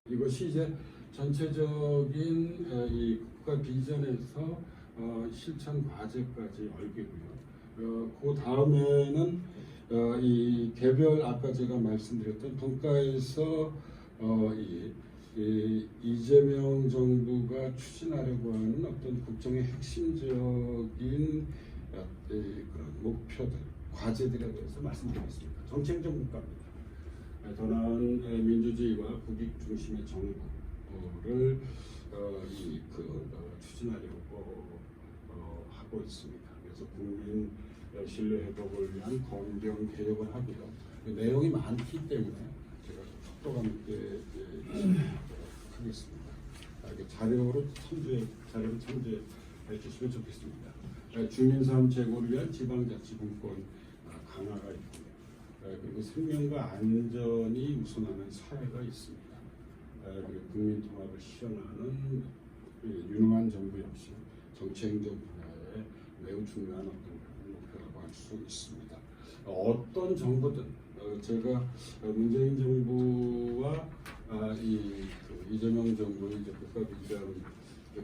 이것이 이제 전체적인 이 국가 비전에서 실천 과제까지 얼개고요. 그 다음에는 이 개별 아까 제가 말씀드렸던 분과에서 이재명 정부가 추진하려고 하는 어떤 국정의 핵심적인 그런 목표들, 과제들에 대해서 말씀드리겠습니다. 정책적 국가입니다. 더 나은 민주주의와 국익 중심의 정부를 추진하려고 하고 있습니다. 그래서 국민 신뢰 회복을 위한 검경 개혁을 하고요. 내용이 많기 때문에 제가 속도감 있게 하겠습니다. 자료를 참조해 주시면 좋겠습니다. 주민삶 제고를 위한 지방자치분권 강화가 있고요. 그리고 생명과 안전이 우선하는 사회가 있습니다. 그리고 국민 통합을 실현하는 유능한 정부 역시 정책적 분야에 매우 중요한 어떤 목표라고 할 수 있습니다. 어떤 정부든 제가 문재인 정부와 이재명 정부의 국가비전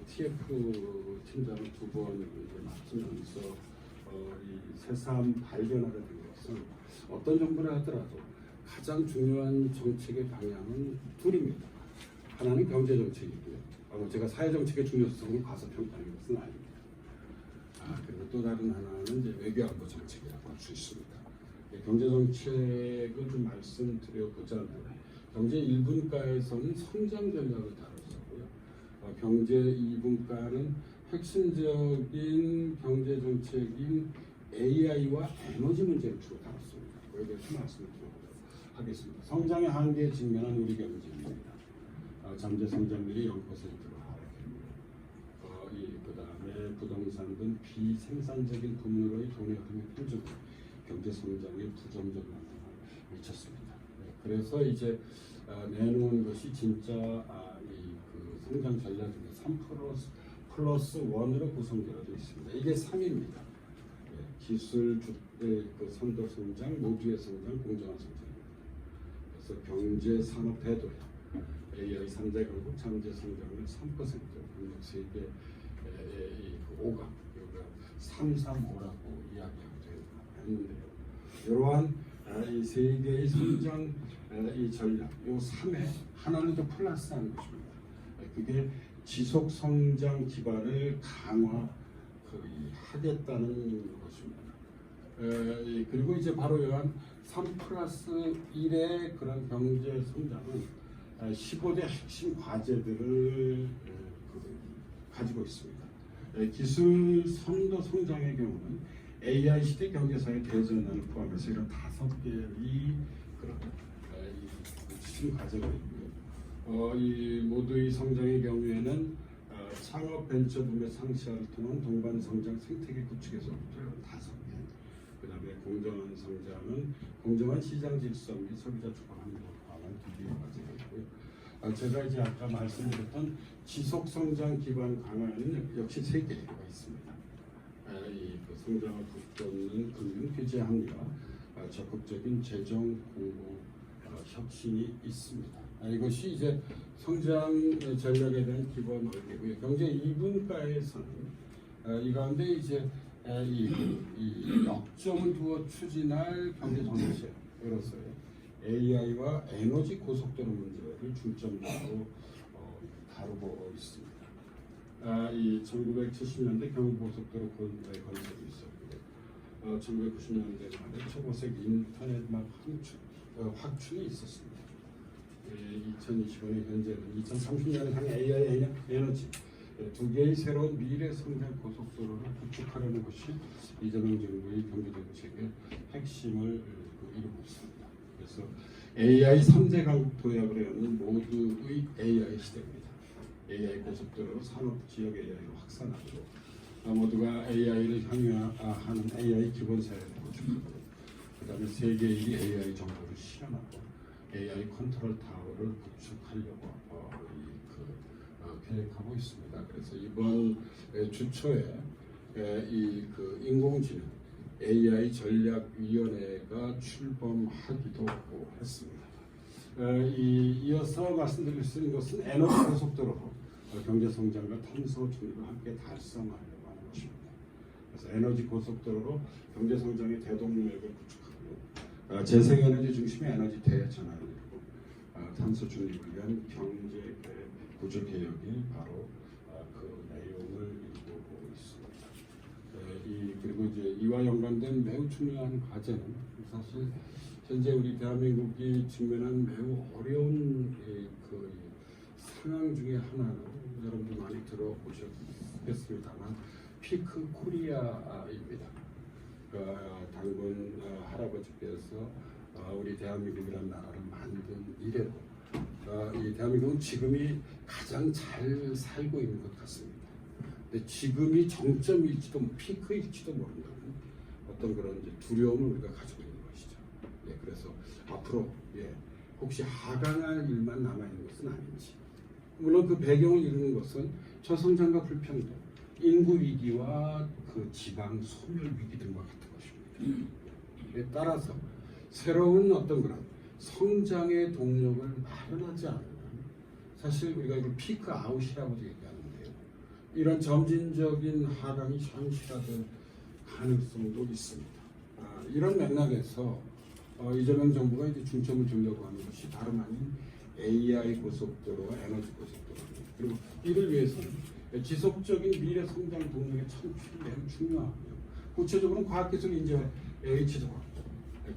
TF 팀장을 두 번 맡으면서 이 새삼 발견하게 된 것은 어떤 정부를 하더라도 가장 중요한 정책의 방향은 둘입니다. 하나는 경제 정책이고요. 제가 사회 정책의 중요성을 과소평가하는 것은 아닙니다. 그리고 또 다른 하나는 이제 외교안보 정책이라고 할 수 있습니다. 경제 정책을 좀 말씀드려 보자면 경제 1분과에서는 성장 전략을 다뤘었고요. 경제 2분과는 핵심적인 경제 정책인 AI와 에너지 문제를 주로 다뤘습니다. 그에 대해서 말씀을 드려보도록 하겠습니다. 성장의 한계에 직면한 우리 경제입니다. 잠재 성장률이 0%로 하락했고요. 그 다음에 부동산 등 비생산적인 부문으로의 돈의 흐름이 편중해 경제 성장에 부정적 영향을 미쳤습니다. 그래서 이제 내놓은 것이 진짜 그 성장 전략인데 3+1으로 구성되어 있습니다. 이게 3입니다. 기술, 주택, 선도 성장, 모두의 성장, 공정한 성장입니다. 그래서 경제, 산업, 대도약, AI 3대 강국, 잠재 성장률 3%, 국력 세계 5가 335라고 이야기하고 있는데요. 이러한 이 세 개의 성장 이 전략, 이 3에 하나는 더 플러스하는 것입니다. 그게 지속 성장 기반을 강화하겠다는 것입니다. 그리고 이제 바로 이러한 3+1의 그런 경제 성장은 15대 핵심 과제들을 가지고 있습니다. 기술 선도 성장의 경우는 AI 시대 경제사의 대전을 포함해서 이런 5개의 그런 핵심 과제가 있고요. 이 모두의 성장의 경우에는 창업 벤처 붐의 상시화를 통한 동반 성장 생태계 구축에서부터 5개. 그다음에 공정한 성장은 공정한 시장 질서 및 소비자 주권 확보를 포함한 2개의 과제가 있고요. 제가 이제 아까 말씀드렸던 지속 성장 기반 강화에는 역시 3개가 있습니다. 그 성장을 북돋는 금융 규제 합리화, 적극적인 재정 공급 혁신이 있습니다. 이것이 이제 성장 전략에 대한 기본 얼개고요. 경제 2분과에서는 이 가운데 이제 이 역점을 두어 추진할 경제 정책으로서요. AI와 에너지 고속도로 문제를 중점적으로 다루고 있습니다. 이 1970년대 경부고속도로 건설이 있었고요. 1990년대 말에 초고속 인터넷 확충이 있었습니다. 2025년 현재는 2030년을 향해 AI 에너지 2개의 새로운 미래 성장 고속도로를 구축하려는 것이 이재명 정부의 경제 정책의 핵심을 이루고 있습니다. 그래서 AI 3대 강국 도약을 하는 모두의 AI 시대입니다. AI 고속도로 산업 지역 AI로 확산하고 모두가 AI를 향유하는 AI 기본 사회를 구축하고 그다음에 세계의 AI 정보를 실현하고 AI 컨트롤 타워를 구축하려고 계획하고 있습니다. 그래서 이번 주 초에 인공지능 AI 전략위원회가 출범하기도 했습니다. 이어서 말씀드릴 수 있는 것은 에너지 고속도로 경제 성장과 탄소 중립을 함께 달성하려고 하는 것입니다. 그래서 에너지 고속도로로 경제 성장의 대동력을 구축하고 재생에너지 중심의 에너지 대전환을 이루고 탄소 중립을 위한 경제 구조 개혁이 바로 그 내용을 이루고 있습니다. 그리고 이제 이와 연관된 매우 중요한 과제는 사실 현재 우리 대한민국이 직면한 매우 어려운 그 상황 중에 하나는 여러분들 많이 들어보셨겠습니다만 피크 코리아입니다. 당군 할아버지께서 우리 대한민국이라는 나라를 만든 이래로 이 대한민국은 지금이 가장 잘 살고 있는 것 같습니다. 근데 지금이 정점일지도 피크일지도 모른다는 어떤 그런 이제 두려움을 우리가 가지고 있는 것이죠. 그래서 앞으로 혹시 하강할 일만 남아 있는 것은 아닌지. 물론 그 배경을 이루는 것은 저성장과 불평등, 인구 위기와 그 지방 소멸 위기 등과 같은 것입니다. 따라서 새로운 어떤 그런 성장의 동력을 마련하지 않으면 사실 우리가 이걸 피크 아웃이라고도 얘기하는데요. 이런 점진적인 하강이 현실화될 가능성도 있습니다. 이런 맥락에서 이재명 정부가 이제 중점을 두려고 하는 것이 다름 아닌 AI 고속도로와 에너지 고속도로입니다. 그리고 이를 위해서는 지속적인 미래 성장 동력의 창출이 매우 중요하고요. 구체적으로는 과학기술 인재 H도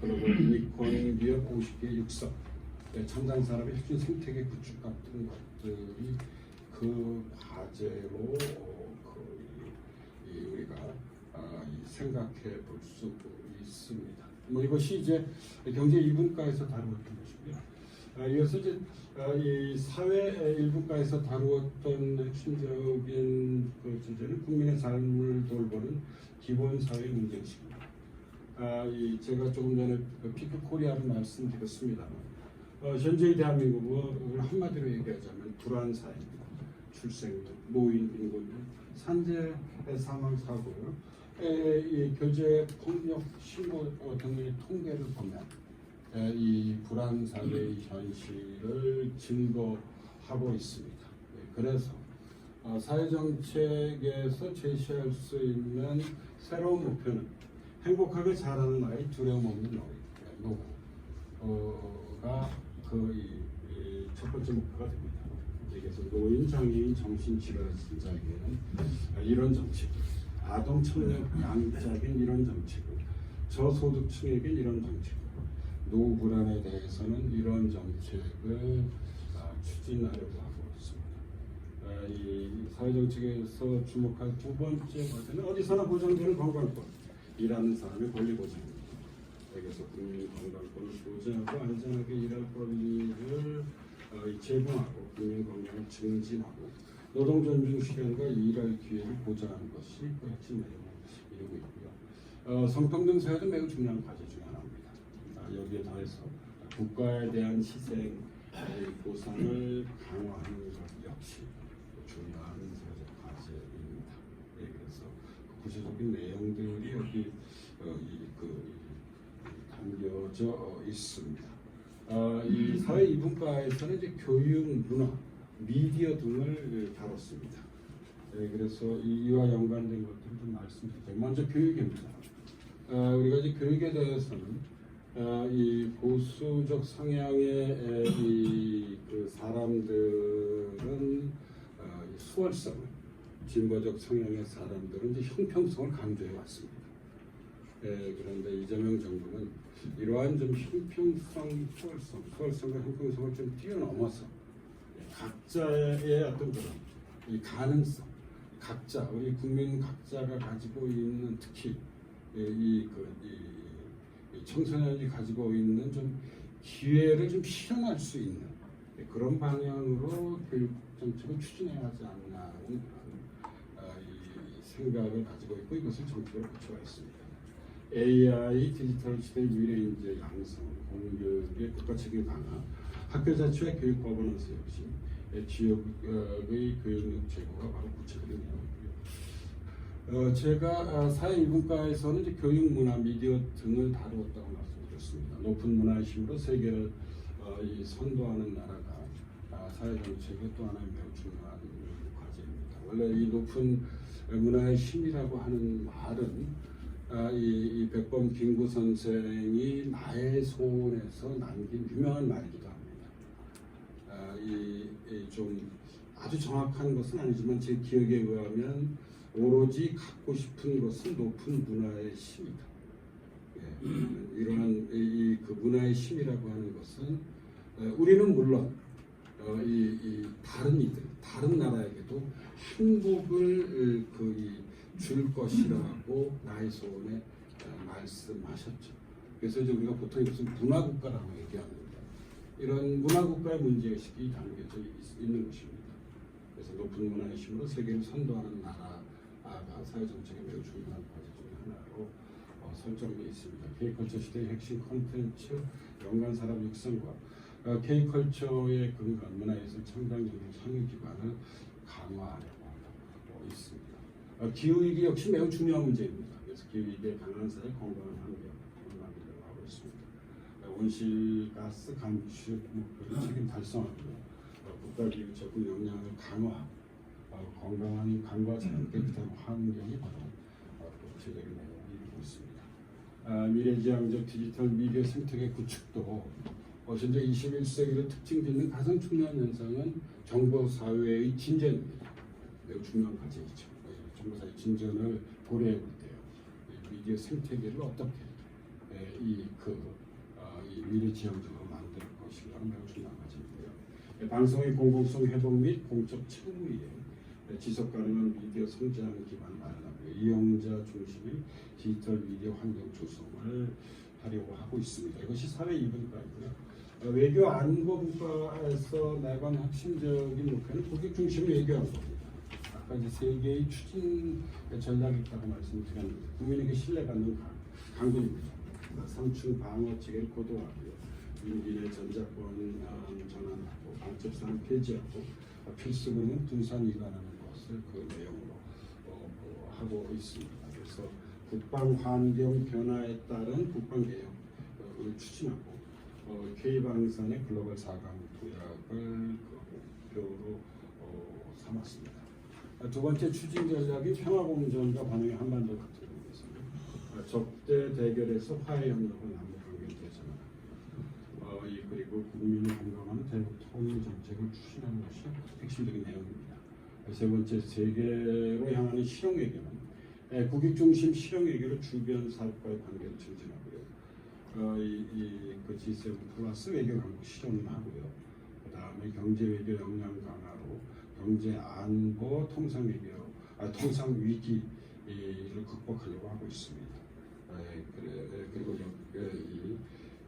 글로벌 유니콘 기업 50개 육성, 첨단 산업의 혁신 생태계 구축 같은 것들이 그 과제로 우리가 생각해 볼 수 있습니다. 이것이 이제 경제 2분과에서 다루었던 것이고요. 이어서 이제 이 사회 1분과에서 다루었던 핵심적인 그 주제는 국민의 삶을 돌보는 기본 사회 문제식입니다. 제가 조금 전에 그 피크 코리아를 말씀드렸습니다만 현재의 대한민국은 한마디로 얘기하자면 불안 사회입니다. 출생률, 노인 빈곤율, 산재 사망 사고요. 이 교제 폭력 신고 등의 통계를 보면 이 불안 사회의 현실을 증거하고 있습니다. 그래서 사회정책에서 제시할 수 있는 새로운 목표는 행복하게 자라는 아이, 두려움 없는 노후가 첫 번째 목표가 됩니다. 그래서 노인, 장애인, 정신질환자에게는 이런 정책, 아동, 청년, 양자에게는 이런 정책을, 저소득층에게는 이런 정책을, 노후 불안에 대해서는 이런 정책을 추진하려고 하고 있습니다. 이 사회정책에서 주목할 두 번째 과제는 어디서나 보장되는 건강권, 일하는 사람의 권리 보장입니다. 그래서 국민 건강권을 보장하고 안전하게 일할 권리를 제공하고 국민 건강을 증진하고 노동 존중 실현과 일할 기회를 보장하는 것이 그 핵심 내용을 이루고 있고요. 성평등 사회도 매우 중요한 과제 중 하나입니다. 여기에 더해서 국가에 대한 희생 보상을 강화하는 것 역시 중요한 사회적 과제입니다. 그래서 구체적인 내용들이 여기 담겨져 있습니다. 이 사회 2분과에서는 이제 교육, 문화, 미디어 등을 다뤘습니다. 그래서 이와 연관된 것들을 좀 말씀드릴게요. 먼저 교육입니다. 우리가 이제 교육에 대해서는 이 보수적 성향의 그 사람들은 수월성을, 진보적 성향의 사람들은 이제 형평성을 강조해 왔습니다. 그런데 이재명 정부는 이러한 좀 형평성, 수월성과 형평성을 좀 뛰어넘어서 각자의 어떤 그런 이 가능성, 각자 우리 국민 각자가 가지고 있는 특히 이 청소년이 가지고 있는 좀 기회를 좀 실현할 수 있는 그런 방향으로 교육 정책을 추진해야 하지 않나 하는 이 생각을 가지고 있고 이것을 정책으로 고쳐가 있습니다. AI 디지털 시대 미래 인재 양성, 공교육의 국가 책임 강화, 학교 자체의 교육 거버넌스 혁신, 지역의 교육력 제고가 바로 구체적인 내용이고요. 제가 사회 이분과에서는 이제 교육, 문화, 미디어 등을 다루었다고 말씀드렸습니다. 높은 문화의 힘으로 세계를 이 선도하는 나라가 사회 정책의 또 하나의 매우 중요한 과제입니다. 원래 이 높은 문화의 힘이라고 하는 말은 이 백범 김구 선생이 나의 소원에서 남긴 유명한 말이기도 합니다. 좀 아주 정확한 것은 아니지만 제 기억에 의하면 오로지 갖고 싶은 것은 높은 문화의 힘이다. 이러한 그 문화의 힘이라고 하는 것은 우리는 물론 이 다른 이들, 다른 나라에게도 행복을 줄 것이라고 나의 소원에 말씀하셨죠. 그래서 이제 우리가 보통 이것은 문화국가라고 얘기하는데 이런 문화국가의 문제의식이 담겨져 있는 것입니다. 그래서 높은 문화의 힘으로 세계를 선도하는 나라가 사회정책의 매우 중요한 과제 중 하나로 설정되어 있습니다. K컬처 시대의 핵심 콘텐츠, 연관사람 육성과 K컬처의 근간 문화예술 창작력의 상위 기반을 강화하려고 하고 있습니다. 기후위기 역시 매우 중요한 문제입니다. 그래서 기후위기에 강한 사회, 건강한 환경을 만들려고 하고 있습니다. 온실가스 감축 목표를 책임 달성하고 국가기후 적응 역량을 강화하고 건강한 강과 자연 깨끗한 환경이 바로 구체적인 내용을 이루고 있습니다. 미래지향적 디지털 미디어 생태계 구축도 현재 21세기를 특징짓는 가장 중요한 현상은 정보사회의 진전입니다. 매우 중요한 과제이죠. 정보사회 진전을 고려해 볼 때요. 미디어 생태계를 어떻게 이 미래지향적으로 만들 것인가는 매우 중요한 과제이고요. 방송의 공공성 회복 및 공적 책무에 지속 가능한 미디어 성장 기반을 마련하고 이용자 중심의 디지털 미디어 환경 조성을 하려고 하고 있습니다. 이것이 사회 이분과이고요. 외교 안보 국가에서 나간 핵심적인 목표는 고객 중심 외교한 겁니다. 아까 이제 세 개의 추진 전략이 있다고 말씀드렸는데 국민에게 신뢰받는 강국입니다. 상층 방어 체계를 고도화하고요. 민빈의 전자권 전환하고 방첩사는 폐지하고 필수금은 분산 이관하는 것을 그 내용으로 하고 있습니다. 그래서 국방 환경 변화에 따른 국방 개혁을 추진하고 K방산의 글로벌 4강 도약을 목표로 삼았습니다. 두 번째 추진 전략이 평화공존과 반응의 한반도 같은 곳에서 적대 대결에서 화해 협력을 남북 관계 개선하고 그리고 국민이 공감하는 대북 통일 정책을 추진하는 것이 핵심적인 내용입니다. 세 번째 세계로 향하는 실용 외교는 국익 중심 실용 외교로 주변 사업과의 관계를 증진하고요. 그 G7 플러스 외교 강국 실현을 하고요. 그 다음에 경제 외교 역량 강화로 경제 안보 통상 외교, 통상 위기를 극복하려고 하고 있습니다. 그리고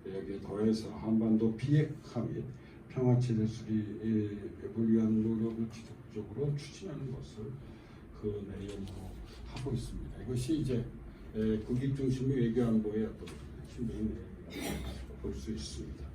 여기에 더해서 한반도 비핵화 및 평화체제 수립을 위한 노력을 지속적으로 추진하는 것을 그 내용으로 하고 있습니다. 이것이 이제 국익 중심의 외교 안보의 어떤 핵심적인 내용이라고 볼 수 있습니다.